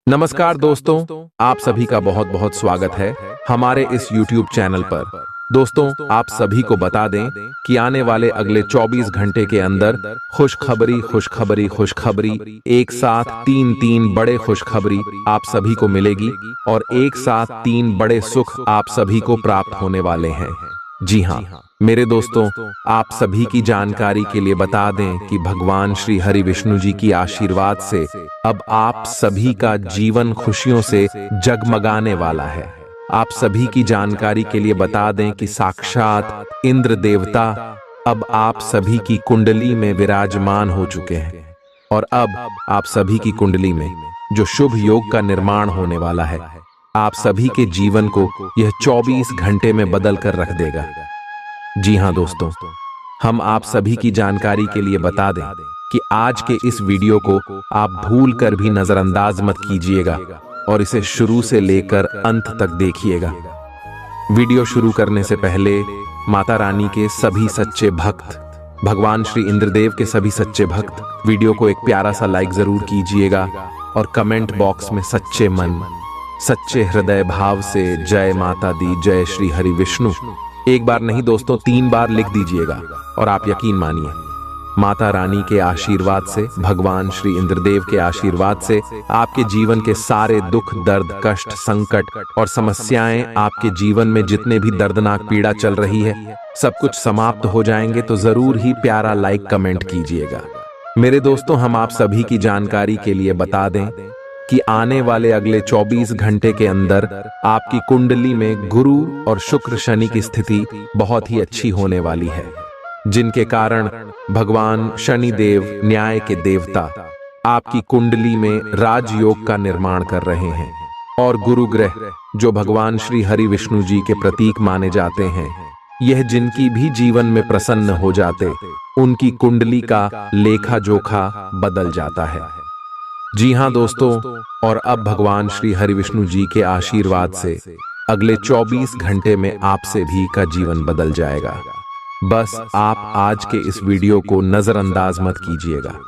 नमस्कार दोस्तों, आप सभी का बहुत बहुत स्वागत है हमारे इस YouTube चैनल पर। दोस्तों, आप सभी को बता दें कि आने वाले अगले 24 घंटे के अंदर खुशखबरी एक साथ तीन बड़े खुशखबरी आप सभी को मिलेगी और एक साथ 3 बड़े सुख आप सभी को प्राप्त होने वाले हैं। जी हाँ मेरे दोस्तों, आप सभी की जानकारी के लिए बता दें कि भगवान श्री हरि विष्णु जी की आशीर्वाद से अब आप सभी का जीवन खुशियों से जगमगाने वाला है। आप सभी की जानकारी के लिए बता दें कि साक्षात इंद्र देवता अब आप सभी की कुंडली में विराजमान हो चुके हैं और अब आप सभी की कुंडली में जो शुभ योग का निर्माण होने वाला है, आप सभी के जीवन को यह 24 घंटे में बदल कर रख देगा। जी हाँ दोस्तों, हम आप सभी की जानकारी के लिए बता दें कि आज के इस वीडियो को आप भूल कर भी नजरअंदाज मत कीजिएगा और इसे शुरू से लेकर अंत तक देखिएगा। वीडियो शुरू करने से पहले माता रानी के सभी सच्चे भक्त, भगवान श्री इंद्रदेव के सभी सच्चे भक्त वीडियो को एक प्यारा सा लाइक जरूर कीजिएगा और कमेंट बॉक्स में सच्चे मन, सच्चे हृदय भाव से जय माता दी, जय श्री हरि विष्णु एक बार नहीं दोस्तों 3 बार लिख दीजिएगा और आप यकीन मानिए माता रानी के आशीर्वाद से, भगवान श्री इंद्रदेव के आशीर्वाद से आपके जीवन के सारे दुख, दर्द, कष्ट, संकट और समस्याएं, आपके जीवन में जितने भी दर्दनाक पीड़ा चल रही है, सब कुछ समाप्त हो जाएंगे। तो जरूर ही प्यारा लाइक कमेंट कीजिएगा। मेरे दोस्तों, हम आप सभी की जानकारी के लिए बता दें कि आने वाले अगले 24 घंटे के अंदर आपकी कुंडली में गुरु और शुक्र शनि की स्थिति बहुत ही अच्छी होने वाली है, जिनके कारण भगवान शनि देव, न्याय के देवता, आपकी कुंडली में राजयोग का निर्माण कर रहे हैं और गुरु ग्रह जो भगवान श्री हरि विष्णु जी के प्रतीक माने जाते हैं, यह जिनकी भी जीवन में प्रसन्न हो जाते, उनकी कुंडली का लेखा जोखा बदल जाता है। जी हाँ दोस्तों, और अब भगवान श्री हरि विष्णु जी के आशीर्वाद से अगले 24 घंटे में आप सभी का जीवन बदल जाएगा। बस आप आज के इस वीडियो को नजरअंदाज मत कीजिएगा,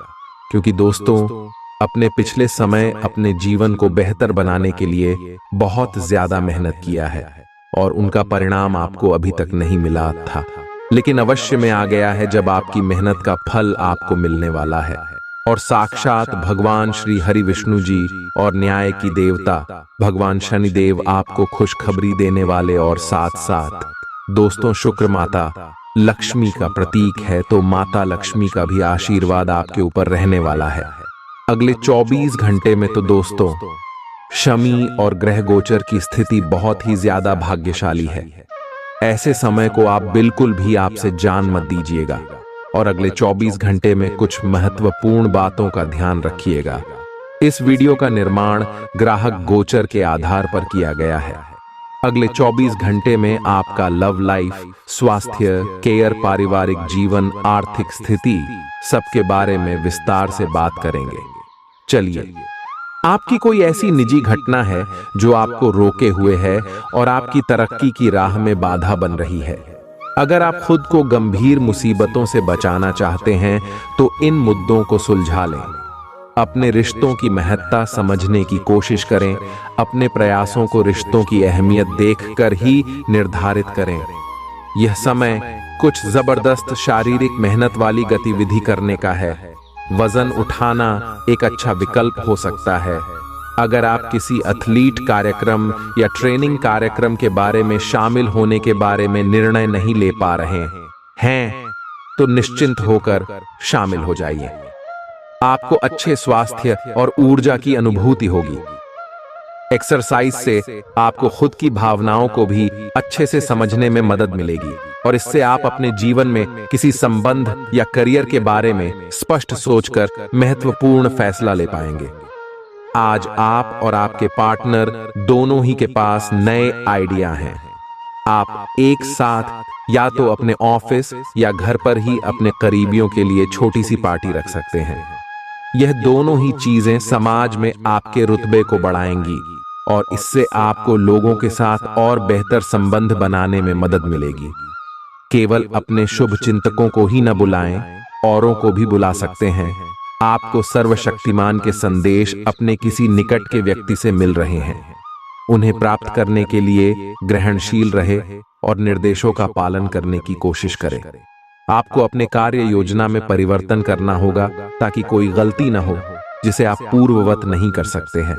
क्योंकि दोस्तों अपने पिछले समय अपने जीवन को बेहतर बनाने के लिए बहुत ज्यादा मेहनत किया है और उनका परिणाम आपको अभी तक नहीं मिला था, लेकिन अवश्य में आ गया है जब आपकी मेहनत का फल आपको मिलने वाला है। और साक्षात भगवान श्री हरि विष्णु जी और न्याय की देवता भगवान शनिदेव आपको खुशखबरी देने वाले और साथ साथ दोस्तों शुक्र माता लक्ष्मी का प्रतीक है, तो माता लक्ष्मी का भी आशीर्वाद आपके ऊपर रहने वाला है अगले 24 घंटे में। तो दोस्तों शमी और ग्रह गोचर की स्थिति बहुत ही ज्यादा भाग्यशाली है। ऐसे समय को आप बिल्कुल भी आपसे जान मत दीजिएगा और अगले 24 घंटे में कुछ महत्वपूर्ण बातों का ध्यान रखिएगा। इस वीडियो का निर्माण ग्राहक गोचर के आधार पर किया गया है। अगले 24 घंटे में आपका लव लाइफ, स्वास्थ्य, केयर, पारिवारिक जीवन, आर्थिक स्थिति सबके बारे में विस्तार से बात करेंगे। चलिए, आपकी कोई ऐसी निजी घटना है जो आपको रोके हुए है और आपकी तरक्की की राह में बाधा बन रही है। अगर आप खुद को गंभीर मुसीबतों से बचाना चाहते हैं तो इन मुद्दों को सुलझा लें। अपने रिश्तों की महत्ता समझने की कोशिश करें। अपने प्रयासों को रिश्तों की अहमियत देखकर ही निर्धारित करें। यह समय कुछ जबरदस्त शारीरिक मेहनत वाली गतिविधि करने का है। वजन उठाना एक अच्छा विकल्प हो सकता है। अगर आप किसी एथलीट कार्यक्रम या ट्रेनिंग कार्यक्रम के बारे में शामिल होने के बारे में निर्णय नहीं ले पा रहे हैं तो निश्चिंत होकर शामिल हो जाइए। आपको अच्छे स्वास्थ्य और ऊर्जा की अनुभूति होगी। एक्सरसाइज से आपको खुद की भावनाओं को भी अच्छे से समझने में मदद मिलेगी और इससे आप अपने जीवन में किसी संबंध या करियर के बारे में स्पष्ट सोचकर महत्वपूर्ण फैसला ले पाएंगे। आज आप और आपके पार्टनर दोनों ही के पास नए आइडिया हैं। आप एक साथ या तो अपने ऑफिस या घर पर ही अपने करीबियों के लिए छोटी सी पार्टी रख सकते हैं। यह दोनों ही चीजें समाज में आपके रुतबे को बढ़ाएंगी और इससे आपको लोगों के साथ और बेहतर संबंध बनाने में मदद मिलेगी। केवल अपने शुभ चिंतकों को ही न बुलाएं, औरों को भी बुला सकते हैं। आपको सर्वशक्तिमान के संदेश अपने किसी निकट के व्यक्ति से मिल रहे हैं। उन्हें प्राप्त करने के लिए ग्रहणशील रहे और निर्देशों का पालन करने की कोशिश करें। आपको अपने कार्य योजना में परिवर्तन करना होगा ताकि कोई गलती न हो जिसे आप पूर्ववत नहीं कर सकते हैं।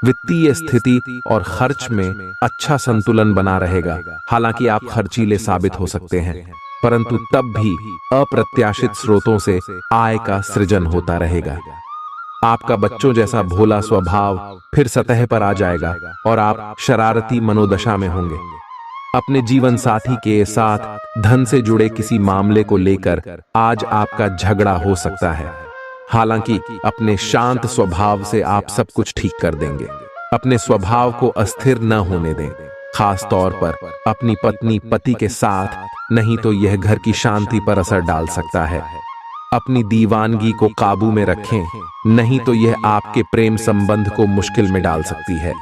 वित्तीय स्थिति और खर्च में अच्छा संतुलन बना रहेगा। हालांकि आप खर्चीले साबित हो सकते हैं, परंतु तब भी अप्रत्याशित स्रोतों से आय का सृजन होता रहेगा। आपका बच्चों जैसा भोला स्वभाव फिर सतह पर आ जाएगा और आप शरारती मनोदशा में होंगे। अपने जीवन साथी के साथ धन से जुड़े किसी मामले को लेकर आज आपका झगड़ा हो सकता है। हालांकि अपने शांत स्वभाव से आप सब कुछ ठीक कर देंगे। अपने स्वभाव को अस्थिर न होने दें, खास तौर पर अपनी पत्नी पति के साथ, नहीं तो यह घर की शांति पर असर डाल सकता है। अपनी दीवानगी को काबू में रखें, नहीं तो यह आपके प्रेम संबंध को मुश्किल में डाल सकती है।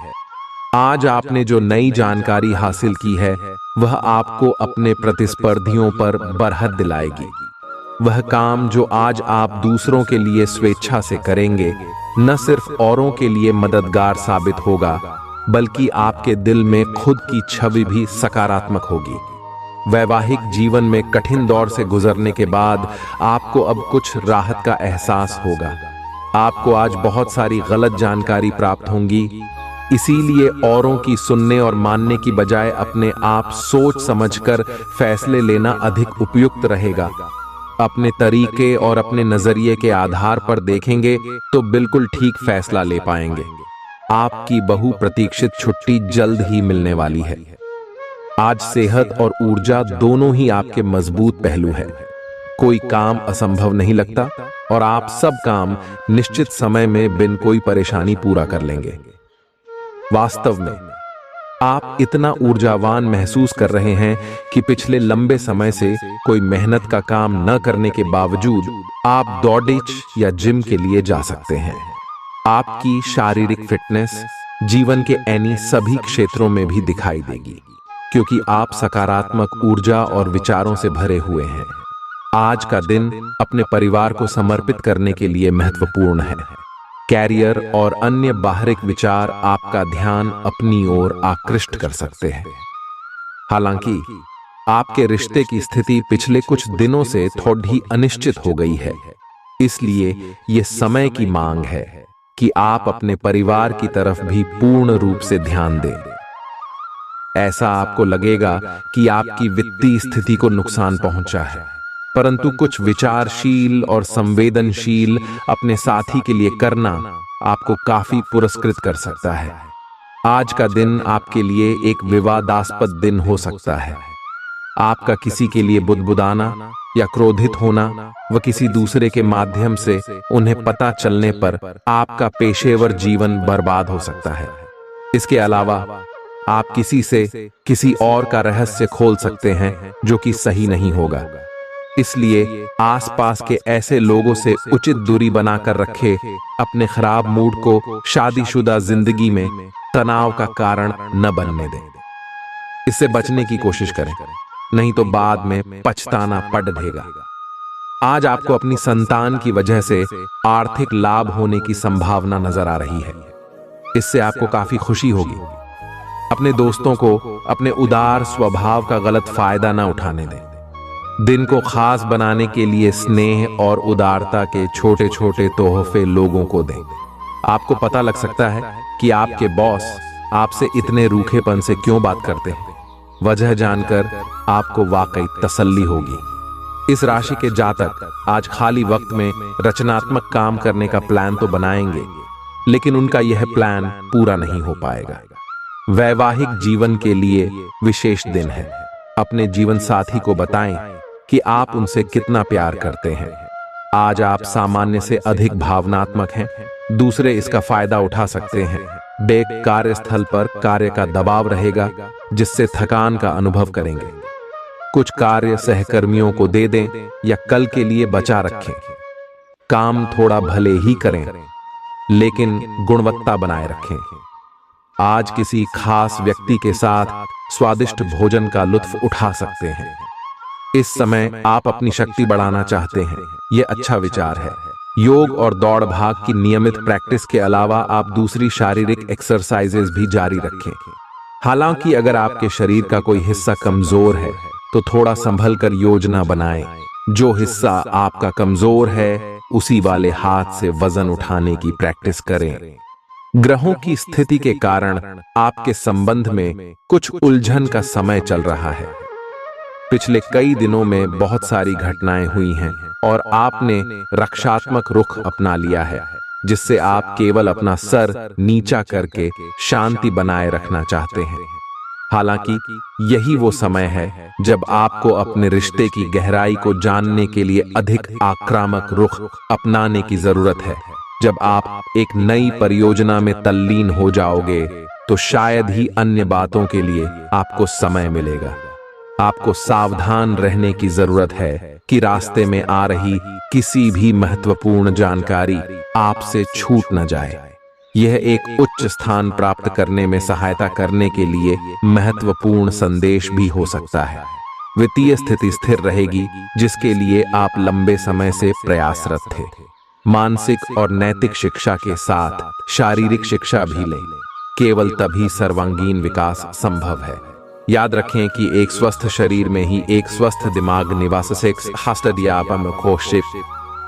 आज आपने जो नई जानकारी हासिल की है वह आपको अपने प्रतिस्पर्धियों पर बरहत दिलाएगी। वह काम जो आज आप दूसरों के लिए स्वेच्छा से करेंगे न सिर्फ औरों के लिए मददगार साबित होगा, बल्कि आपके दिल में खुद की छवि भी सकारात्मक होगी। वैवाहिक जीवन में कठिन दौर से गुजरने के बाद आपको अब कुछ राहत का एहसास होगा। आपको आज बहुत सारी गलत जानकारी प्राप्त होंगी, इसीलिए औरों की सुनने और मानने की बजाय अपने आप सोच समझकर फैसले लेना अधिक उपयुक्त रहेगा। अपने तरीके और अपने नजरिए के आधार पर देखेंगे तो बिल्कुल ठीक फैसला ले पाएंगे। आपकी बहु प्रतीक्षित छुट्टी जल्द ही मिलने वाली है। आज सेहत और ऊर्जा दोनों ही आपके मजबूत पहलू है। कोई काम असंभव नहीं लगता और आप सब काम निश्चित समय में बिन कोई परेशानी पूरा कर लेंगे। वास्तव में आप इतना ऊर्जावान महसूस कर रहे हैं कि पिछले लंबे समय से कोई मेहनत का काम न करने के बावजूद आप दौड़िच या जिम के लिए जा सकते हैं। आपकी शारीरिक फिटनेस जीवन के ऐनी सभी क्षेत्रों में भी दिखाई देगी, क्योंकि आप सकारात्मक ऊर्जा और विचारों से भरे हुए हैं। आज का दिन अपने परिवार को समर्पित करने के लिए महत्वपूर्ण है। कैरियर और अन्य बाहरिक विचार आपका ध्यान अपनी ओर आकृष्ट कर सकते हैं। हालांकि आपके रिश्ते की स्थिति पिछले कुछ दिनों से थोड़ी अनिश्चित हो गई है, इसलिए यह समय की मांग है कि आप अपने परिवार की तरफ भी पूर्ण रूप से ध्यान दें। ऐसा आपको लगेगा कि आपकी वित्तीय स्थिति को नुकसान पहुंचा है, परंतु कुछ विचारशील और संवेदनशील अपने साथी के लिए करना आपको काफी पुरस्कृत कर सकता है। आज का दिन आपके लिए एक विवादास्पद दिन हो सकता है। आपका किसी के लिए बुदबुदाना या क्रोधित होना व किसी दूसरे के माध्यम से उन्हें पता चलने पर आपका पेशेवर जीवन बर्बाद हो सकता है। इसके अलावा आप किसी से किसी और का रहस्य खोल सकते हैं जो कि सही नहीं होगा। इसलिए आसपास के ऐसे लोगों से उचित दूरी बनाकर रखें। अपने खराब मूड को शादीशुदा जिंदगी में तनाव का कारण न बनने दें। इससे बचने की कोशिश करें, नहीं तो बाद में पछताना पड़ देगा। आज आपको अपनी संतान की वजह से आर्थिक लाभ होने की संभावना नजर आ रही है। इससे आपको काफी खुशी होगी। अपने दोस्तों को अपने उदार स्वभाव का गलत फायदा न उठाने दें। दिन को खास बनाने के लिए स्नेह और उदारता के छोटे छोटे तोहफे लोगों को दें। आपको पता लग सकता है कि आपके बॉस आपसे इतने रूखेपन से क्यों बात करते हैं। वजह जानकर आपको वाकई तसल्ली होगी। इस राशि के जातक आज खाली वक्त में रचनात्मक काम करने का प्लान तो बनाएंगे, लेकिन उनका यह प्लान पूरा नहीं हो पाएगा। वैवाहिक जीवन के लिए विशेष दिन है। अपने जीवन साथी को बताएं कि आप उनसे कितना प्यार करते हैं। आज आप सामान्य से अधिक भावनात्मक हैं। दूसरे इसका फायदा उठा सकते हैं। कार्यस्थल पर कार्य का दबाव रहेगा, जिससे थकान का अनुभव करेंगे। कुछ कार्य सहकर्मियों को दे दें या कल के लिए बचा रखें। काम थोड़ा भले ही करें, लेकिन गुणवत्ता बनाए रखें। आज किसी खास व्यक्ति के साथ स्वादिष्ट भोजन का लुत्फ उठा सकते हैं। इस समय आप अपनी शक्ति बढ़ाना चाहते हैं, यह अच्छा विचार है। योग और दौड़ भाग की नियमित प्रैक्टिस के अलावा आप दूसरी शारीरिक एक्सरसाइजेज भी जारी रखें। हालांकि अगर आपके शरीर का कोई हिस्सा कमजोर है तो थोड़ा संभल कर योजना बनाएं। जो हिस्सा आपका कमजोर है उसी वाले हाथ से वजन उठाने की प्रैक्टिस करें। ग्रहों की स्थिति के कारण आपके संबंध में कुछ उलझन का समय चल रहा है। पिछले कई दिनों में बहुत सारी घटनाएं हुई हैं और आपने रक्षात्मक रुख अपना लिया है, जिससे आप केवल अपना सर नीचा करके शांति बनाए रखना चाहते हैं। हालांकि यही वो समय है जब आपको अपने रिश्ते की गहराई को जानने के लिए अधिक आक्रामक रुख अपनाने की जरूरत है। जब आप एक नई परियोजना में तल्लीन हो जाओगे तो शायद ही अन्य बातों के लिए आपको समय मिलेगा। आपको सावधान रहने की जरूरत है कि रास्ते में आ रही किसी भी महत्वपूर्ण जानकारी आपसे छूट न जाए। यह एक उच्च स्थान प्राप्त करने में सहायता करने के लिए महत्वपूर्ण संदेश भी हो सकता है। वित्तीय स्थिति स्थिर रहेगी, जिसके लिए आप लंबे समय से प्रयासरत थे। मानसिक और नैतिक शिक्षा के साथ शारीरिक शिक्षा भी लें, केवल तभी सर्वांगीण विकास संभव है। याद रखें कि एक स्वस्थ शरीर में ही एक स्वस्थ दिमाग निवास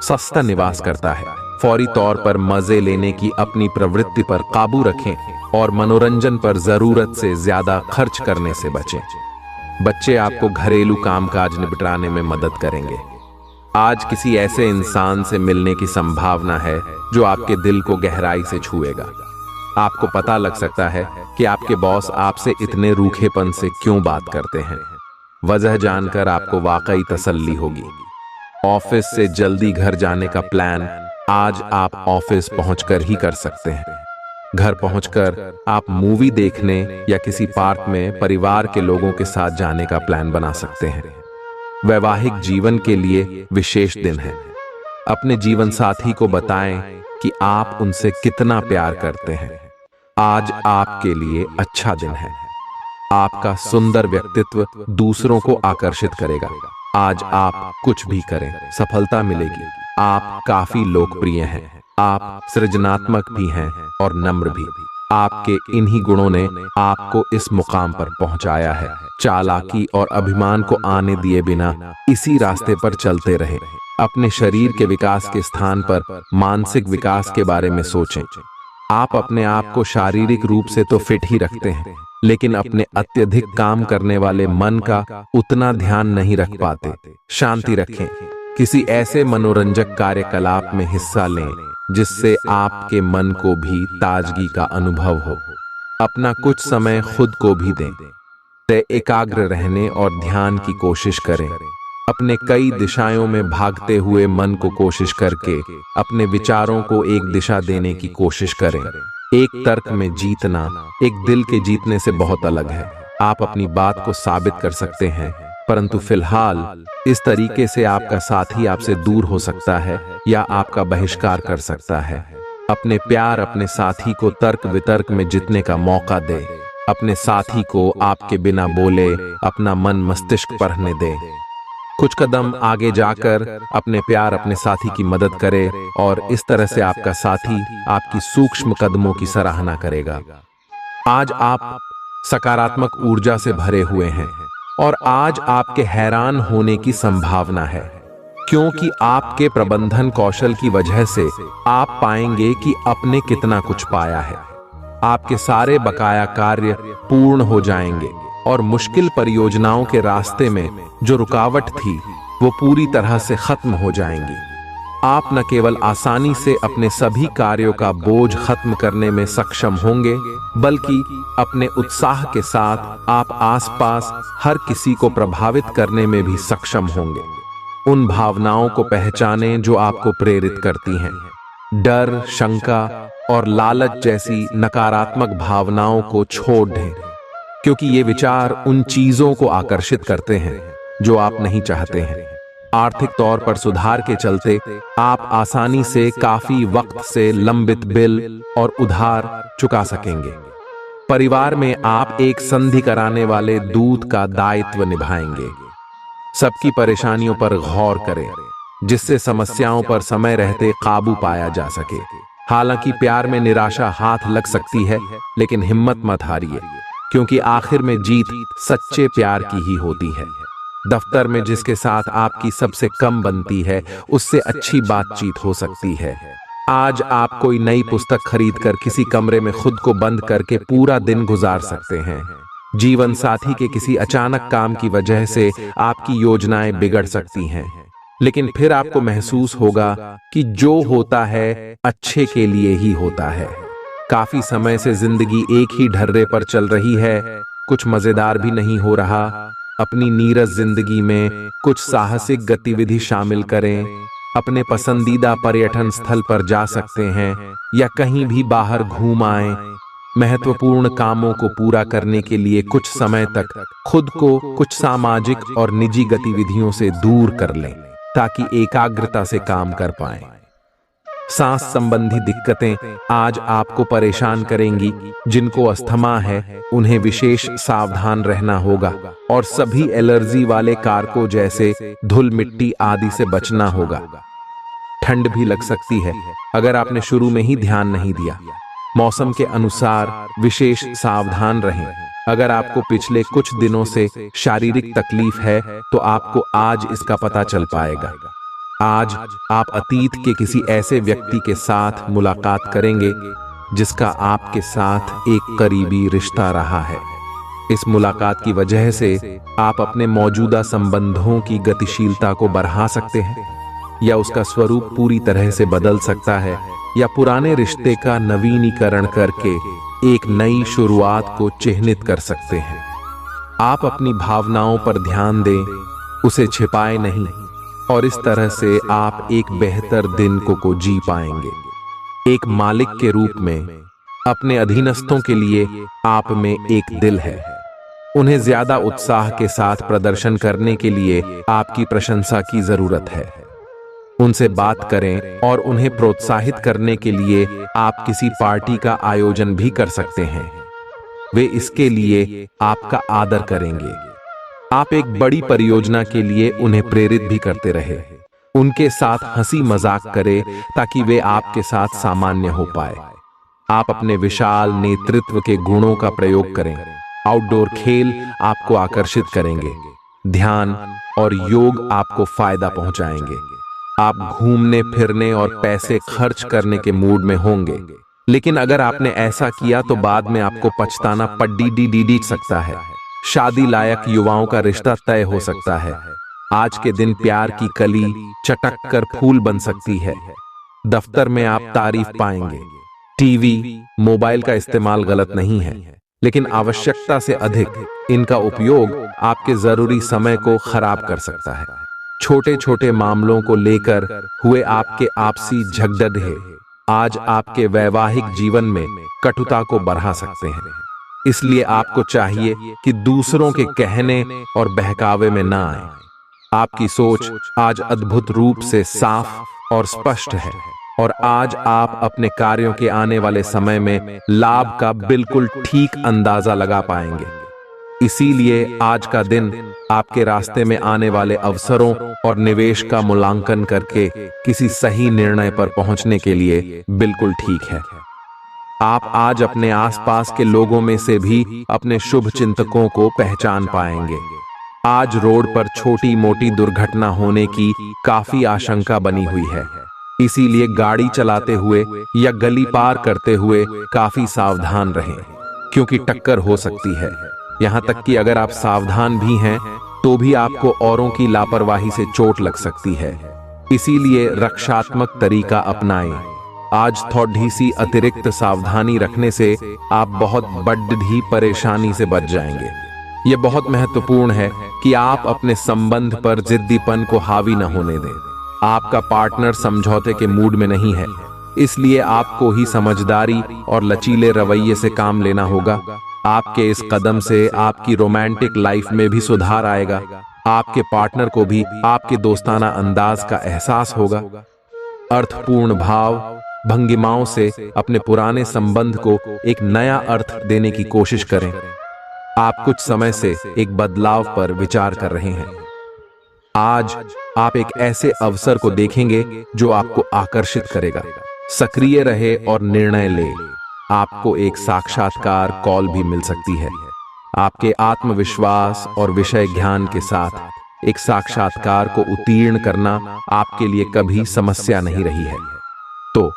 सस्ता निवास करता है। फौरी तौर पर मजे लेने की अपनी प्रवृत्ति पर काबू रखें और मनोरंजन पर जरूरत से ज्यादा खर्च करने से बचें। बच्चे आपको घरेलू कामकाज निपटाने में मदद करेंगे। आज किसी ऐसे इंसान से मिलने की संभावना है जो आपके दिल को गहराई से छुएगा। आपको पता लग सकता है कि आपके बॉस आपसे इतने रूखेपन से क्यों बात करते हैं। वजह जानकर आपको वाकई तसल्ली होगी। ऑफिस से जल्दी घर जाने का प्लान आज आप ऑफिस पहुंचकर ही कर सकते हैं। घर पहुंचकर आप मूवी देखने या किसी पार्क में परिवार के लोगों के साथ जाने का प्लान बना सकते हैं। वैवाहिक जीवन के लिए विशेष दिन है। अपने जीवन साथी को बताएं कि आप उनसे कितना प्यार करते हैं। आज आपके लिए अच्छा दिन है। आपका सुंदर व्यक्तित्व दूसरों को आकर्षित करेगा। आज आप कुछ भी करें, सफलता मिलेगी। आप काफी लोकप्रिय हैं। आप सृजनात्मक भी हैं और नम्र भी। आपके इन्हीं गुणों ने आपको इस मुकाम पर पहुंचाया है। चालाकी और अभिमान को आने दिए बिना इसी रास्ते पर चलते रहे। अपने शरीर के विकास के स्थान पर मानसिक विकास के बारे में सोचें। आप अपने आप को शारीरिक रूप से तो फिट ही रखते हैं, लेकिन अपने अत्यधिक काम करने वाले मन का उतना ध्यान नहीं रख पाते। शांति रखें। किसी ऐसे मनोरंजक कार्यकलाप में हिस्सा लें जिससे आपके मन को भी ताजगी का अनुभव हो। अपना कुछ समय खुद को भी दें। एकाग्र रहने और ध्यान की कोशिश करें। अपने कई दिशाओं में भागते हुए मन को कोशिश करके अपने विचारों को एक दिशा देने की कोशिश करें। एक तर्क में जीतना एक दिल के जीतने से बहुत अलग है। आप अपनी बात को साबित कर सकते हैं, परंतु फिलहाल इस तरीके से आपका साथी आपसे दूर हो सकता है या आपका बहिष्कार कर सकता है। अपने प्यार अपने साथी को तर्क वितर्क में जीतने का मौका दे। अपने साथी को आपके बिना बोले अपना मन मस्तिष्क पढ़ने दे। कुछ कदम आगे जाकर अपने प्यार अपने साथी की मदद करे और इस तरह से आपका साथी आपकी सूक्ष्म कदमों की सराहना करेगा। आज आप सकारात्मक ऊर्जा से भरे हुए हैं और आज आपके हैरान होने की संभावना है, क्योंकि आपके प्रबंधन कौशल की वजह से आप पाएंगे कि आपने कितना कुछ पाया है। आपके सारे बकाया कार्य पूर्ण हो जाएंगे और मुश्किल परियोजनाओं के रास्ते में जो रुकावट थी वो पूरी तरह से खत्म हो जाएंगी। आप न केवल आसानी से अपने सभी कार्यों का बोझ खत्म करने में सक्षम होंगे, बल्कि अपने उत्साह के साथ आप आसपास हर किसी को प्रभावित करने में भी सक्षम होंगे। उन भावनाओं को पहचानें जो आपको प्रेरित करती हैं। डर, शंका और लालच जैसी नकारात्मक भावनाओं को छोड़ दें, क्योंकि ये विचार उन चीजों को आकर्षित करते हैं जो आप नहीं चाहते हैं। आर्थिक तौर पर सुधार के चलते आप आसानी से काफी वक्त से लंबित बिल और उधार चुका सकेंगे। परिवार में आप एक संधि कराने वाले दूत का दायित्व निभाएंगे। सबकी परेशानियों पर गौर करें जिससे समस्याओं पर समय रहते काबू पाया जा सके। हालांकि प्यार में निराशा हाथ लग सकती है, लेकिन हिम्मत मत हारिए, क्योंकि आखिर में जीत सच्चे प्यार की ही होती है। दफ्तर में जिसके साथ आपकी सबसे कम बनती है, उससे अच्छी बातचीत हो सकती है। आज आप कोई नई पुस्तक खरीदकर किसी कमरे में खुद को बंद करके पूरा दिन गुजार सकते हैं। जीवन साथी के किसी अचानक काम की वजह से आपकी योजनाएं बिगड़ सकती हैं, लेकिन फिर आपको महसूस होगा कि जो होता है अच्छे के लिए ही होता है। काफी समय से जिंदगी एक ही ढर्रे पर चल रही है, कुछ मजेदार भी नहीं हो रहा। अपनी नीरस जिंदगी में कुछ साहसिक गतिविधि शामिल करें। अपने पसंदीदा पर्यटन स्थल पर जा सकते हैं या कहीं भी बाहर घूम आएं। महत्वपूर्ण कामों को पूरा करने के लिए कुछ समय तक खुद को कुछ सामाजिक और निजी गतिविधियों से दूर कर लें, ताकि एकाग्रता से काम कर पाएं। सांस संबंधी दिक्कतें आज आपको परेशान करेंगी। जिनको अस्थमा है उन्हें विशेष सावधान रहना होगा, और सभी एलर्जी वाले कारकों जैसे धूल मिट्टी आदि से बचना होगा। ठंड भी लग सकती है अगर आपने शुरू में ही ध्यान नहीं दिया। मौसम के अनुसार विशेष सावधान रहें। अगर आपको पिछले कुछ दिनों से शारीरिक तकलीफ है तो आपको आज इसका पता चल पाएगा। आज आप अतीत के किसी ऐसे व्यक्ति के साथ मुलाकात करेंगे जिसका आपके साथ एक करीबी रिश्ता रहा है। इस मुलाकात की वजह से आप अपने मौजूदा संबंधों की गतिशीलता को बढ़ा सकते हैं, या उसका स्वरूप पूरी तरह से बदल सकता है, या पुराने रिश्ते का नवीनीकरण करके एक नई शुरुआत को चिह्नित कर सकते हैं। आप अपनी भावनाओं पर ध्यान दें, उसे छिपाएं नहीं, और इस तरह से आप एक बेहतर दिन को जी पाएंगे। एक मालिक के रूप में अपने अधीनस्थों के लिए आप में एक दिल है। उन्हें ज्यादा उत्साह के साथ प्रदर्शन करने के लिए आपकी प्रशंसा की जरूरत है। उनसे बात करें और उन्हें प्रोत्साहित करने के लिए आप किसी पार्टी का आयोजन भी कर सकते हैं। वे इसके लिए आपका आदर करेंगे। आप एक बड़ी परियोजना के लिए उन्हें प्रेरित भी करते रहे। उनके साथ हंसी मजाक करें ताकि वे आपके साथ सामान्य हो पाए। आप अपने विशाल नेतृत्व के गुणों का प्रयोग करें। आउटडोर खेल आपको आकर्षित करेंगे। ध्यान और योग आपको फायदा पहुंचाएंगे। आप घूमने फिरने और पैसे खर्च करने के मूड में होंगे, लेकिन अगर आपने ऐसा किया तो बाद में आपको पछताना पड़ सकता है। शादी लायक युवाओं का रिश्ता तय हो सकता है। आज के दिन प्यार की कली चटक कर फूल बन सकती है। दफ्तर में आप तारीफ पाएंगे। टीवी, मोबाइल का इस्तेमाल गलत नहीं है, लेकिन आवश्यकता से अधिक इनका उपयोग आपके जरूरी समय को खराब कर सकता है। छोटे छोटे मामलों को लेकर हुए आपके आपसी झगड़े आज आपके वैवाहिक जीवन में कटुता को बढ़ा सकते हैं। इसलिए आपको चाहिए कि दूसरों के कहने और बहकावे में ना आए। आपकी सोच आज अद्भुत रूप से साफ और स्पष्ट है, और आज आप अपने कार्यों के आने वाले समय में लाभ का बिल्कुल ठीक अंदाजा लगा पाएंगे। इसीलिए आज का दिन आपके रास्ते में आने वाले अवसरों और निवेश का मूल्यांकन करके किसी सही निर्णय पर पहुंचने के लिए बिल्कुल ठीक है। आप आज अपने आसपास के लोगों में से भी अपने शुभ चिंतकों को पहचान पाएंगे। आज रोड पर छोटी मोटी दुर्घटना होने की काफी आशंका बनी हुई है। इसीलिए गाड़ी चलाते हुए या गली पार करते हुए काफी सावधान रहें, क्योंकि टक्कर हो सकती है। यहाँ तक कि अगर आप सावधान भी हैं तो भी आपको औरों की लापरवाही से चोट लग सकती है। इसीलिए रक्षात्मक तरीका अपनाएं। आज थोड़ी सी अतिरिक्त सावधानी रखने से आप बहुत बड़ी परेशानी से बच जाएंगे। यह बहुत महत्वपूर्ण है कि आप अपने संबंध पर जिद्दीपन को हावी न होने दें। आपका पार्टनर समझौते के मूड में नहीं है, इसलिए आपको ही समझदारी और लचीले रवैये से काम लेना होगा। आपके इस कदम से आपकी रोमांटिक लाइफ में भी सुधार आएगा। आपके पार्टनर को भी आपके दोस्ताना अंदाज का एहसास होगा। अर्थपूर्ण भाव भंगिमाओं से अपने पुराने संबंध को एक नया अर्थ देने की कोशिश करें। आप कुछ समय से एक बदलाव पर विचार कर रहे हैं। आज आप एक ऐसे अवसर को देखेंगे जो आपको आकर्षित करेगा। सक्रिय रहे और निर्णय ले। आपको एक साक्षात्कार कॉल भी मिल सकती है। आपके आत्मविश्वास और विषय ज्ञान के साथ एक साक्षात्कार को उत्तीर्ण करना आपके लिए कभी समस्या नहीं रही है। तो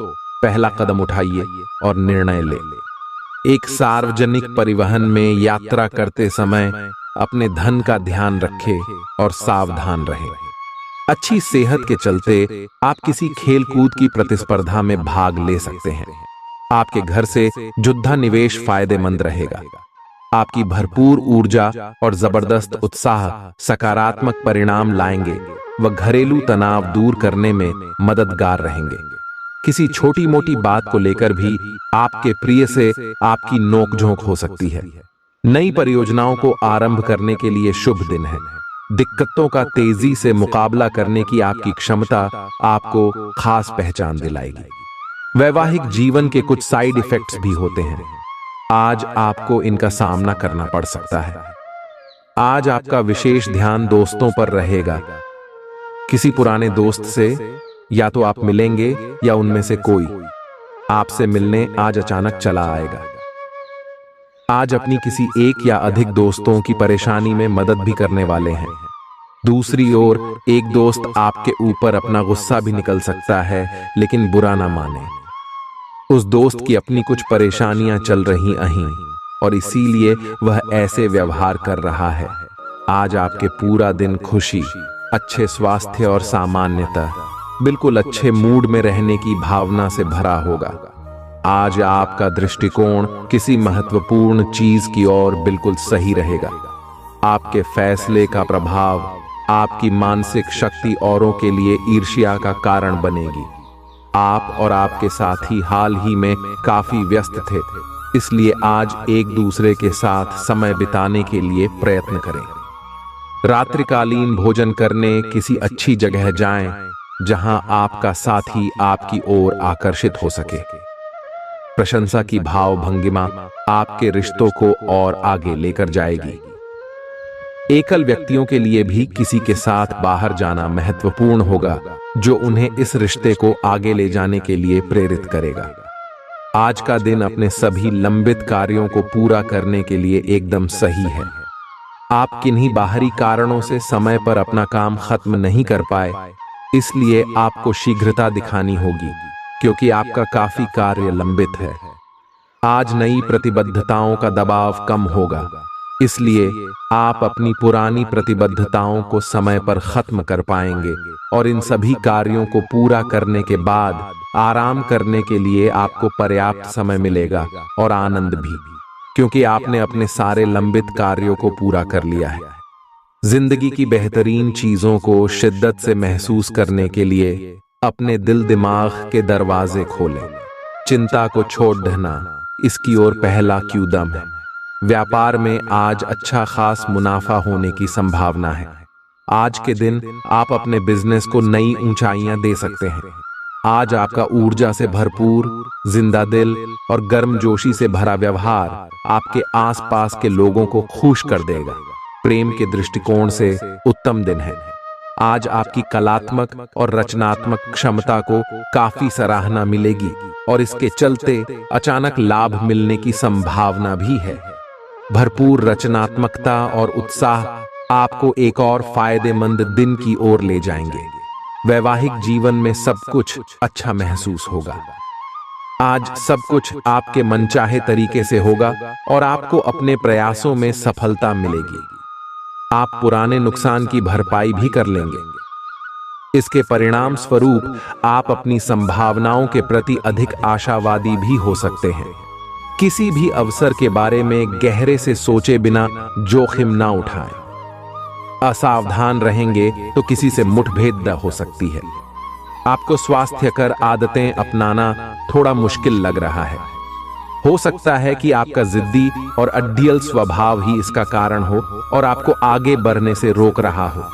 पहला कदम उठाइए और निर्णय ले। एक सार्वजनिक परिवहन में यात्रा करते समय अपने धन का ध्यान रखें और सावधान रहें। अच्छी सेहत के चलते आप किसी खेल कूद की प्रतिस्पर्धा में भाग ले सकते हैं। आपके घर से जुद्धा निवेश फायदेमंद रहेगा। आपकी भरपूर ऊर्जा और जबरदस्त उत्साह सकारात्मक परिणाम लाएंगे व घरेलू तनाव दूर करने में मददगार रहेंगे। किसी छोटी मोटी बात को लेकर भी आपके प्रिय से आपकी नोकझोंक हो सकती है। नई परियोजनाओं को आरंभ करने के लिए शुभ दिन है। दिक्कतों का तेजी से मुकाबला करने की आपकी क्षमता आपको खास पहचान दिलाएगी। वैवाहिक जीवन के कुछ साइड इफेक्ट्स भी होते हैं। आज आपको इनका सामना करना पड़ सकता है। आज आपका विशेष ध्यान दोस्तों पर रहेगा। किसी पुराने दोस्त से या तो आप मिलेंगे या उनमें से कोई आपसे मिलने आज अचानक चला आएगा। आज अपनी किसी एक या अधिक दोस्तों की परेशानी में मदद भी करने वाले हैं। दूसरी ओर एक दोस्त आपके ऊपर अपना गुस्सा भी निकल सकता है, लेकिन बुरा ना माने। उस दोस्त की अपनी कुछ परेशानियां चल रही अहीं और इसीलिए वह ऐसे व्यवहार कर रहा है। आज आपके पूरा दिन खुशी, अच्छे स्वास्थ्य और सामान्यता बिल्कुल अच्छे मूड में रहने की भावना से भरा होगा। आज आपका दृष्टिकोण किसी महत्वपूर्ण चीज की ओर बिल्कुल सही रहेगा। आपके फैसले का प्रभाव आपकी मानसिक शक्ति औरों के लिए ईर्ष्या का कारण बनेगी। आप और आपके साथी हाल ही में काफी व्यस्त थे, इसलिए आज एक दूसरे के साथ समय बिताने के लिए प्रयत्न करें। रात्रिकालीन भोजन करने किसी अच्छी जगह जाएं, जहां आपका साथी आपकी ओर आकर्षित हो सके। प्रशंसा की भाव भंगिमा आपके रिश्तों को और आगे लेकर जाएगी। एकल व्यक्तियों के लिए भी किसी के साथ बाहर जाना महत्वपूर्ण होगा, जो उन्हें इस रिश्ते को आगे ले जाने के लिए प्रेरित करेगा। आज का दिन अपने सभी लंबित कार्यों को पूरा करने के लिए एकदम सही है। आप किन्हीं बाहरी कारणों से समय पर अपना काम खत्म नहीं कर पाए, इसलिए आपको शीघ्रता दिखानी होगी, क्योंकि आपका काफी कार्य लंबित है। आज नई प्रतिबद्धताओं का दबाव कम होगा, इसलिए आप अपनी पुरानी प्रतिबद्धताओं को समय पर खत्म कर पाएंगे और इन सभी कार्यों को पूरा करने के बाद आराम करने के लिए आपको पर्याप्त समय मिलेगा और आनंद भी, क्योंकि आपने अपने सारे लंबित कार्यों को पूरा कर लिया है। जिंदगी की बेहतरीन चीजों को शिद्दत से महसूस करने के लिए अपने दिल दिमाग के दरवाजे खोलें। चिंता को छोड़ देना इसकी ओर पहला कदम है। व्यापार में आज अच्छा खास मुनाफा होने की संभावना है। आज के दिन आप अपने बिजनेस को नई ऊंचाइयां दे सकते हैं। आज आपका ऊर्जा से भरपूर, जिंदा दिल और गर्मजोशी से भरा व्यवहार आपके आसपास के लोगों को खुश कर देगा। प्रेम के दृष्टिकोण से उत्तम दिन है। आज आपकी कलात्मक और रचनात्मक क्षमता को काफी सराहना मिलेगी और इसके चलते अचानक लाभ मिलने की संभावना भी है। भरपूर रचनात्मकता और उत्साह आपको एक और फायदेमंद दिन की ओर ले जाएंगे। वैवाहिक जीवन में सब कुछ अच्छा महसूस होगा। आज सब कुछ आपके मनचाहे तरीके से होगा और आपको अपने प्रयासों में सफलता मिलेगी। आप पुराने नुकसान की भरपाई भी कर लेंगे। इसके परिणाम स्वरूप आप अपनी संभावनाओं के प्रति अधिक आशावादी भी हो सकते हैं। किसी भी अवसर के बारे में गहरे से सोचे बिना जोखिम ना उठाएं। असावधान रहेंगे तो किसी से मुठभेड़ हो सकती है। आपको स्वास्थ्यकर आदतें अपनाना थोड़ा मुश्किल लग रहा है। हो सकता है कि आपका जिद्दी और अड्डियल स्वभाव ही इसका कारण हो और आपको आगे बढ़ने से रोक रहा हो।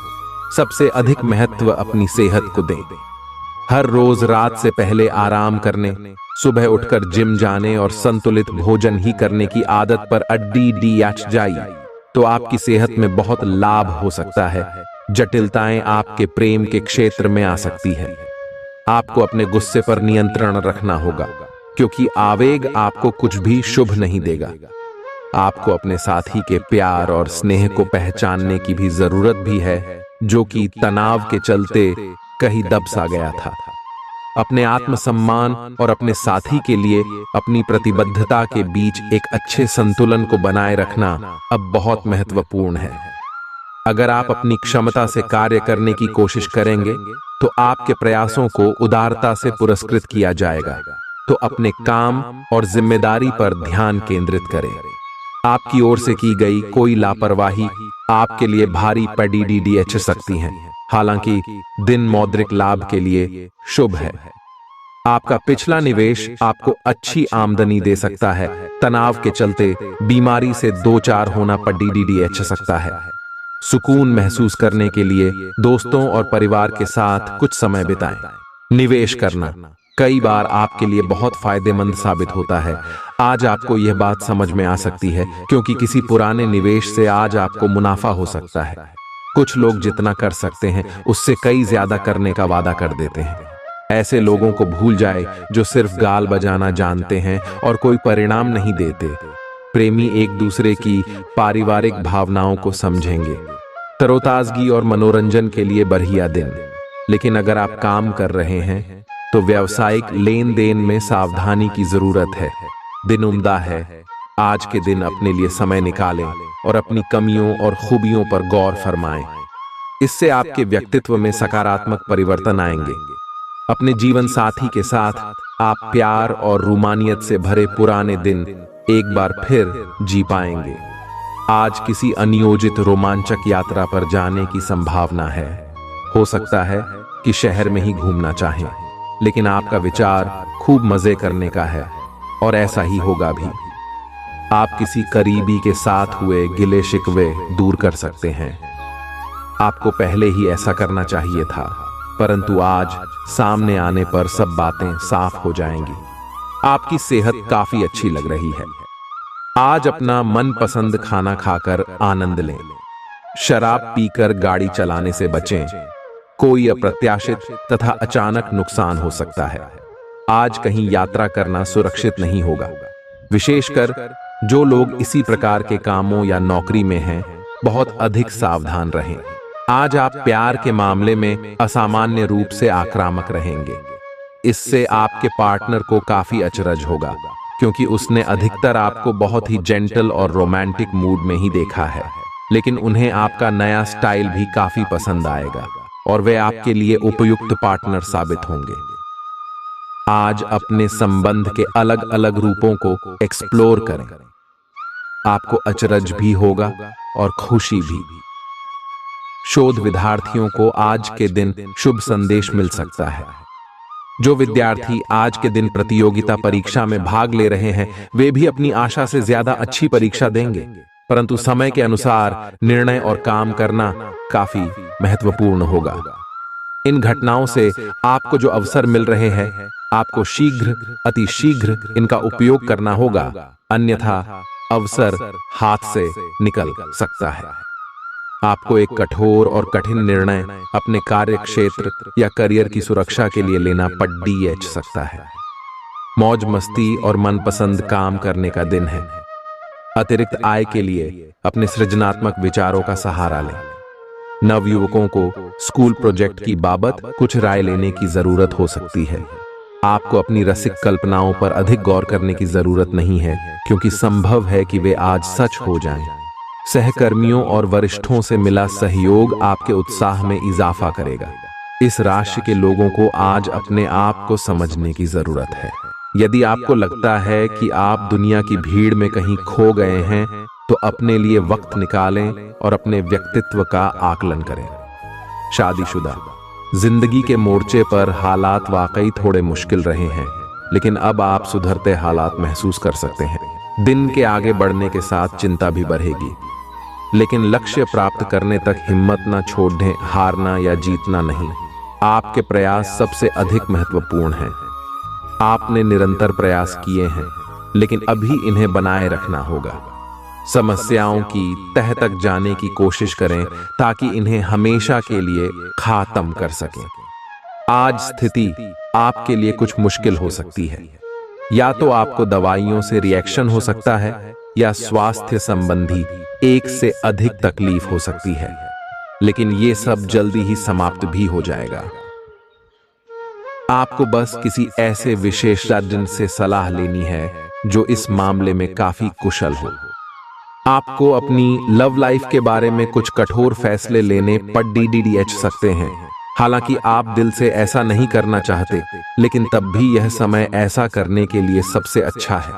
सबसे अधिक महत्व अपनी सेहत को दें। हर रोज रात से पहले आराम करने, सुबह उठकर जिम जाने और संतुलित भोजन ही करने की आदत पर अड्डी जाइए तो आपकी सेहत में बहुत लाभ हो सकता है, जटिलताएं आपके प्रेम के क्षेत्र में आ सकती है। आपको अपने गुस्से पर नियंत्रण रखना होगा, क्योंकि आवेग आपको कुछ भी शुभ नहीं देगा। आपको अपने साथी के प्यार और स्नेह को पहचानने की भी जरूरत भी है, जो कि तनाव के चलते कहीं दब सा गया था। अपने आत्मसम्मान और अपने साथी के लिए अपनी प्रतिबद्धता के बीच एक अच्छे संतुलन को बनाए रखना अब बहुत महत्वपूर्ण है। अगर आप अपनी क्षमता से कार्य करने की कोशिश करेंगे तो आपके प्रयासों को उदारता से पुरस्कृत किया जाएगा। तो अपने काम और जिम्मेदारी पर ध्यान केंद्रित करें। आपकी ओर से की गई कोई लापरवाही आपके लिए भारी पीड़ित सकती है। हालांकि दिन मौद्रिक लाभ के लिए शुभ है। आपका पिछला निवेश आपको अच्छी आमदनी दे सकता है। तनाव के चलते बीमारी से दो चार होना पीड़ित सकता है। सुकून महसूस करने के लिए दोस्तों और परिवार के साथ कुछ समय बिताएं। निवेश करना कई बार आपके लिए बहुत फायदेमंद साबित होता है। आज आपको यह बात समझ में आ सकती है, क्योंकि किसी पुराने निवेश से आज आपको मुनाफा हो सकता है। कुछ लोग जितना कर सकते हैं उससे कई ज्यादा करने का वादा कर देते हैं। ऐसे लोगों को भूल जाए जो सिर्फ गाल बजाना जानते हैं और कोई परिणाम नहीं देते। प्रेमी एक दूसरे की पारिवारिक भावनाओं को समझेंगे। तरोताजगी और मनोरंजन के लिए बढ़िया दिन। लेकिन अगर आप काम कर रहे हैं तो व्यावसायिक लेन देन में सावधानी की जरूरत है। दिन उम्दा है। आज के दिन अपने लिए समय निकालें और अपनी कमियों और खूबियों पर गौर फरमाएं। इससे आपके व्यक्तित्व में सकारात्मक परिवर्तन आएंगे। अपने जीवन साथी के साथ आप प्यार और रूमानियत से भरे पुराने दिन एक बार फिर जी पाएंगे। आज किसी अनियोजित रोमांचक यात्रा पर जाने की संभावना है। हो सकता है कि शहर में ही घूमना चाहें, लेकिन आपका विचार खूब मजे करने का है और ऐसा ही होगा भी। आप किसी करीबी के साथ हुए गिले शिकवे दूर कर सकते हैं। आपको पहले ही ऐसा करना चाहिए था, परंतु आज सामने आने पर सब बातें साफ हो जाएंगी। आपकी सेहत काफी अच्छी लग रही है। आज अपना मनपसंद खाना खाकर आनंद लें। शराब पीकर गाड़ी चलाने से बचें। कोई अप्रत्याशित तथा अचानक नुकसान हो सकता है। आज कहीं यात्रा करना सुरक्षित नहीं होगा। विशेषकर जो लोग इसी प्रकार के कामों या नौकरी में हैं, बहुत अधिक सावधान रहें। आज आप प्यार के मामले में असामान्य रूप से आक्रामक रहेंगे। इससे आपके पार्टनर को काफी अचरज होगा, क्योंकि उसने अधिकतर आपको बहुत ही जेंटल और रोमांटिक मूड में ही देखा है। लेकिन उन्हें आपका नया स्टाइल भी काफी पसंद आएगा और वे आपके लिए उपयुक्त पार्टनर साबित होंगे। आज अपने संबंध के अलग अलग रूपों को एक्सप्लोर करें। आपको अचरज भी होगा और खुशी भी। शोध विद्यार्थियों को आज के दिन शुभ संदेश मिल सकता है। जो विद्यार्थी आज के दिन प्रतियोगिता परीक्षा में भाग ले रहे हैं, वे भी अपनी आशा से ज्यादा अच्छी परीक्षा देंगे, परंतु समय के अनुसार निर्णय और काम करना काफी महत्वपूर्ण होगा। इन घटनाओं से आपको जो अवसर मिल रहे हैं, आपको शीघ्र अति शीघ्र इनका उपयोग करना होगा, अन्यथा अवसर हाथ से निकल सकता है। आपको एक कठोर और कठिन निर्णय अपने कार्य क्षेत्र या करियर की सुरक्षा के लिए लेना पड़ सकता है। मौज मस्ती और मनपसंद काम करने का दिन है। अतिरिक्त आय के लिए अपने सृजनात्मक विचारों का सहारा लें। नवयुवकों को स्कूल प्रोजेक्ट की बाबत कुछ राय लेने की जरूरत हो सकती है। आपको अपनी रसिक कल्पनाओं पर अधिक गौर करने की जरूरत नहीं है, क्योंकि संभव है कि वे आज सच हो जाएं। सहकर्मियों और वरिष्ठों से मिला सहयोग आपके उत्साह में इजाफा करेगा। इस राशि के लोगों को आज अपने आप को समझने की जरूरत है। यदि आपको लगता है कि आप दुनिया की भीड़ में कहीं खो गए हैं, तो अपने लिए वक्त निकालें और अपने व्यक्तित्व का आकलन करें। शादीशुदा जिंदगी के मोर्चे पर हालात वाकई थोड़े मुश्किल रहे हैं, लेकिन अब आप सुधरते हालात महसूस कर सकते हैं। दिन के आगे बढ़ने के साथ चिंता भी बढ़ेगी, लेकिन लक्ष्य प्राप्त करने तक हिम्मत न छोड़ें। हारना या जीतना नहीं, आपके प्रयास सबसे अधिक महत्वपूर्ण हैं। आपने निरंतर प्रयास किए हैं, लेकिन अभी इन्हें बनाए रखना होगा। समस्याओं की तह तक जाने की कोशिश करें ताकि इन्हें हमेशा के लिए खात्म कर सकें। आज स्थिति आपके लिए कुछ मुश्किल हो सकती है। या तो आपको दवाइयों से रिएक्शन हो सकता है या स्वास्थ्य संबंधी एक से अधिक तकलीफ हो सकती है, लेकिन ये सब जल्दी ही समाप्त भी हो जाएगा। आपको बस किसी ऐसे विशेषज्ञ से सलाह लेनी है जो इस मामले में काफी कुशल हो। आपको अपनी लव लाइफ के बारे में कुछ कठोर फैसले लेने पर DDDH सकते हैं। हालांकि आप दिल से ऐसा नहीं करना चाहते, लेकिन तब भी यह समय ऐसा करने के लिए सबसे अच्छा है।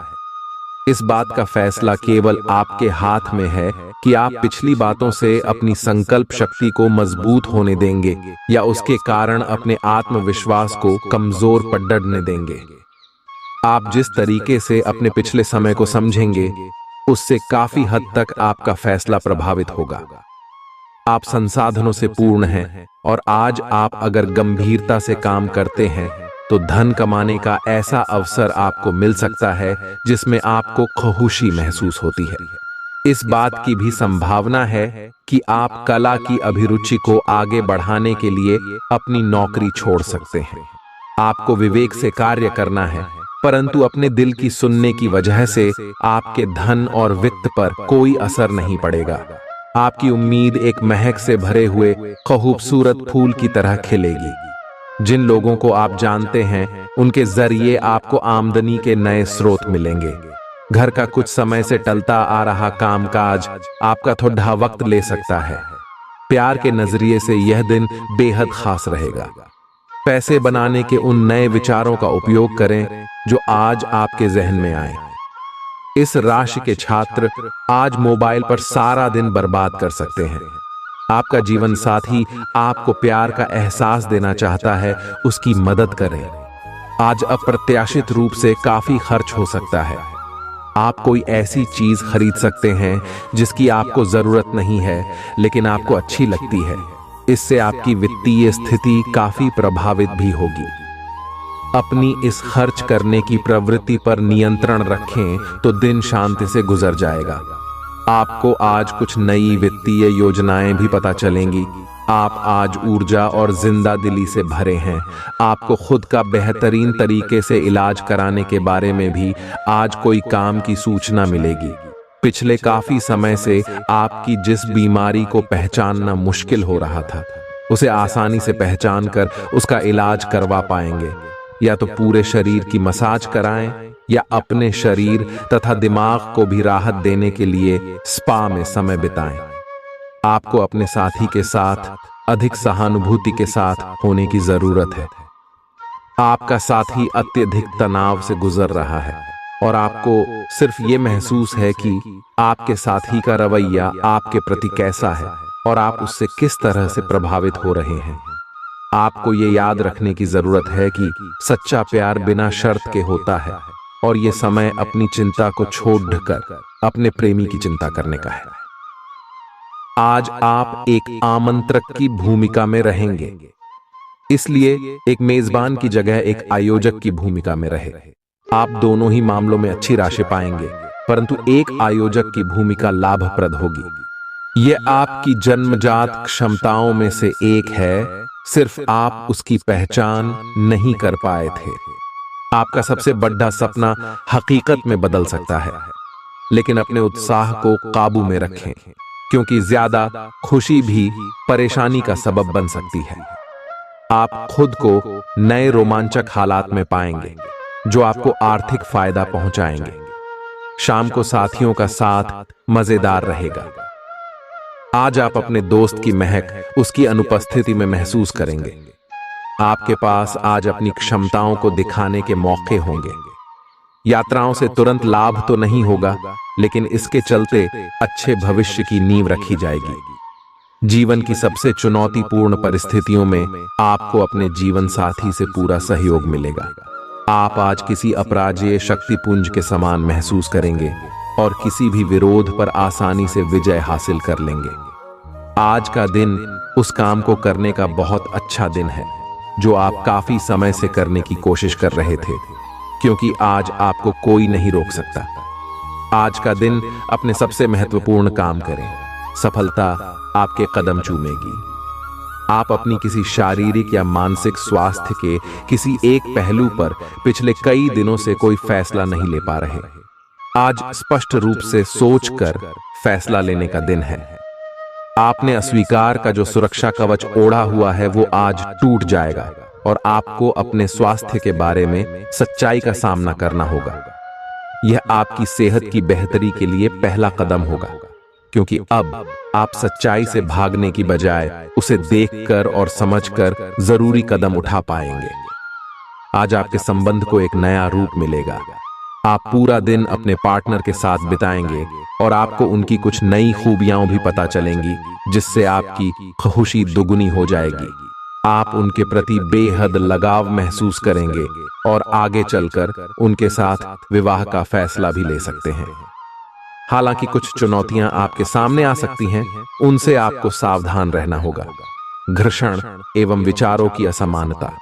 इस बात का फैसला केवल आपके हाथ में है कि आप पिछली बातों से अपनी संकल्प शक्ति को मजबूत होने देंगे या उसके कारण अपने आत्मविश्वास को कमजोर पड़ने देंगे। आप जिस तरीके से अपने पिछले समय को समझेंगे, उससे काफी हद तक आपका फैसला प्रभावित होगा। आप संसाधनों से पूर्ण हैं और आज आप अगर गंभीरता से काम करते हैं तो धन कमाने का ऐसा अवसर आपको मिल सकता है जिसमें आपको खुशी महसूस होती है। इस बात की भी संभावना है कि आप कला की अभिरुचि को आगे बढ़ाने के लिए अपनी नौकरी छोड़ सकते हैं। आपको विवेक से कार्य करना है, परंतु अपने दिल की सुनने की वजह से आपके धन और वित्त पर कोई असर नहीं पड़ेगा। आपकी उम्मीद एक महक से भरे हुए खूबसूरत फूल की तरह खिलेगी। जिन लोगों को आप जानते हैं, उनके जरिए आपको आमदनी के नए स्रोत मिलेंगे। घर का कुछ समय से टलता आ रहा कामकाज आपका थोड़ा वक्त ले सकता है। प्यार के नजरिए से यह दिन बेहद खास रहेगा। पैसे बनाने के उन नए विचारों का उपयोग करें जो आज आपके जहन में आए। इस राशि के छात्र आज मोबाइल पर सारा दिन बर्बाद कर सकते हैं। आपका जीवन साथी आपको प्यार का एहसास देना चाहता है, उसकी मदद करें। आज अप्रत्याशित रूप से काफी खर्च हो सकता है। आप कोई ऐसी चीज खरीद सकते हैं जिसकी आपको जरूरत नहीं है, लेकिन आपको अच्छी लगती है। इससे आपकी वित्तीय स्थिति काफी प्रभावित भी होगी। अपनी इस खर्च करने की प्रवृत्ति पर नियंत्रण रखें तो दिन शांति से गुजर जाएगा। आपको आज कुछ नई वित्तीय योजनाएं भी पता चलेंगी। आप आज ऊर्जा और जिंदा दिली से भरे हैं। आपको खुद का बेहतरीन तरीके से इलाज कराने के बारे में भी आज कोई काम की सूचना मिलेगी। पिछले काफी समय से आपकी जिस बीमारी को पहचानना मुश्किल हो रहा था, उसे आसानी से पहचान कर उसका इलाज करवा पाएंगे। या तो पूरे शरीर की मसाज कराएं या अपने शरीर तथा दिमाग को भी राहत देने के लिए स्पा में समय बिताएं। आपको अपने साथी के साथ अधिक सहानुभूति के साथ होने की जरूरत है। आपका साथी अत्यधिक तनाव से गुजर रहा है और आपको सिर्फ ये महसूस है कि आपके साथी का रवैया आपके प्रति कैसा है और आप उससे किस तरह से प्रभावित हो रहे हैं। आपको ये याद रखने की जरूरत है कि सच्चा प्यार बिना शर्त के होता है और ये समय अपनी चिंता को छोड़कर अपने प्रेमी की चिंता करने का है। आज आप एक आमंत्रक की भूमिका में रहेंगे, इसलिए एक मेजबान की जगह एक आयोजक की भूमिका में रहे। आप दोनों ही मामलों में अच्छी राशि पाएंगे, परंतु एक आयोजक की भूमिका लाभप्रद होगी। यह आपकी जन्मजात क्षमताओं में से एक है, सिर्फ आप उसकी पहचान नहीं कर पाए थे। आपका सबसे बड़ा सपना हकीकत में बदल सकता है, लेकिन अपने उत्साह को काबू में रखें, क्योंकि ज्यादा खुशी भी परेशानी का सबब बन सकती है। आप खुद को नए रोमांचक हालात में पाएंगे जो आपको आर्थिक फायदा पहुंचाएंगे। शाम को साथियों का साथ मजेदार रहेगा। आज आप अपने दोस्त की महक उसकी अनुपस्थिति में महसूस करेंगे। आपके पास आज अपनी क्षमताओं को दिखाने के मौके होंगे। यात्राओं से तुरंत लाभ तो नहीं होगा, लेकिन इसके चलते अच्छे भविष्य की नींव रखी जाएगी। जीवन की सबसे चुनौतीपूर्ण परिस्थितियों में आपको अपने जीवन साथी से पूरा सहयोग मिलेगा। आप आज किसी अपराजेय शक्तिपुंज के समान महसूस करेंगे और किसी भी विरोध पर आसानी से विजय हासिल कर लेंगे। आज का दिन उस काम को करने का बहुत अच्छा दिन है जो आप काफी समय से करने की कोशिश कर रहे थे, क्योंकि आज आपको कोई नहीं रोक सकता। आज का दिन अपने सबसे महत्वपूर्ण काम करें। सफलता आपके कदम चूमेगी। आप अपनी किसी शारीरिक या मानसिक स्वास्थ्य के किसी एक पहलू पर पिछले कई दिनों से कोई फैसला नहीं ले पा रहे। आज स्पष्ट रूप से सोचकर फैसला लेने का दिन है। आपने अस्वीकार का जो सुरक्षा कवच ओढ़ा हुआ है वो आज टूट जाएगा और आपको अपने स्वास्थ्य के बारे में सच्चाई का सामना करना होगा। यह आपकी सेहत की बेहतरी के लिए पहला कदम होगा, क्योंकि अब आप सच्चाई से भागने की बजाय उसे देखकर और समझकर जरूरी कदम उठा पाएंगे। आज आपके संबंध को एक नया रूप मिलेगा। आप पूरा दिन अपने पार्टनर के साथ बिताएंगे और आपको उनकी कुछ नई खूबियां भी पता चलेंगी, जिससे आपकी खुशी दुगुनी हो जाएगी। आप उनके प्रति बेहद लगाव महसूस करेंगे और आगे चलकर उनके साथ विवाह का फैसला भी ले सकते हैं। हालांकि कुछ चुनौतियां आपके सामने आ सकती हैं, उनसे आपको सावधान रहना होगा। घर्षण एवं विचारों की असमानता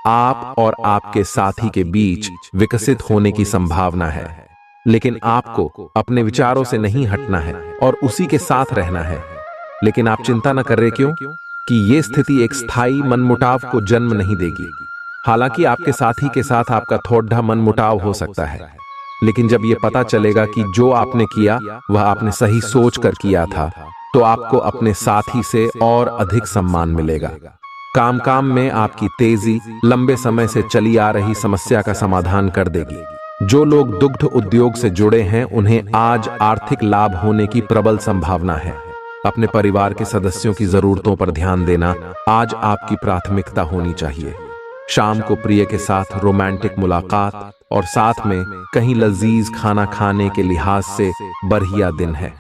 आप और आपके साथी के बीच विकसित होने की संभावना है, लेकिन आपको अपने विचारों से नहीं हटना है और उसी के साथ रहना है। लेकिन आप चिंता न कर रहे, क्यों कि ये स्थिति एक स्थायी मनमुटाव को जन्म नहीं देगी। हालांकि आपके साथी के साथ आपका थोड़ा मनमुटाव हो सकता है, लेकिन जब यह पता चलेगा कि जो आपने किया वह आपने सही सोच कर किया था, तो आपको अपने साथी से और अधिक सम्मान मिलेगा। काम में आपकी तेजी लंबे समय से चली आ रही समस्या का समाधान कर देगी। जो लोग दुग्ध उद्योग से जुड़े हैं, उन्हें आज आर्थिक लाभ होने की प्रबल संभावना है। अपने परिवार के सदस्यों की जरूरतों पर ध्यान देना आज आपकी प्राथमिकता होनी चाहिए। शाम को प्रिय के साथ रोमांटिक मुलाकात और साथ में कहीं लजीज खाना खाने के लिहाज से बढ़िया दिन है।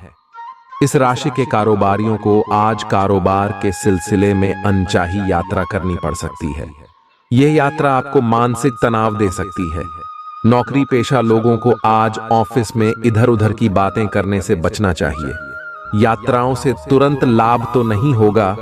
इस राशि के कारोबारियों को आज कारोबार के सिलसिले में अनचाही यात्रा करनी पड़ सकती है। यह यात्रा आपको मानसिक तनाव दे सकती है। नौकरी पेशा लोगों को आज ऑफिस में इधर उधर की बातें करने से बचना चाहिए। यात्राओं से तुरंत लाभ तो नहीं होगा,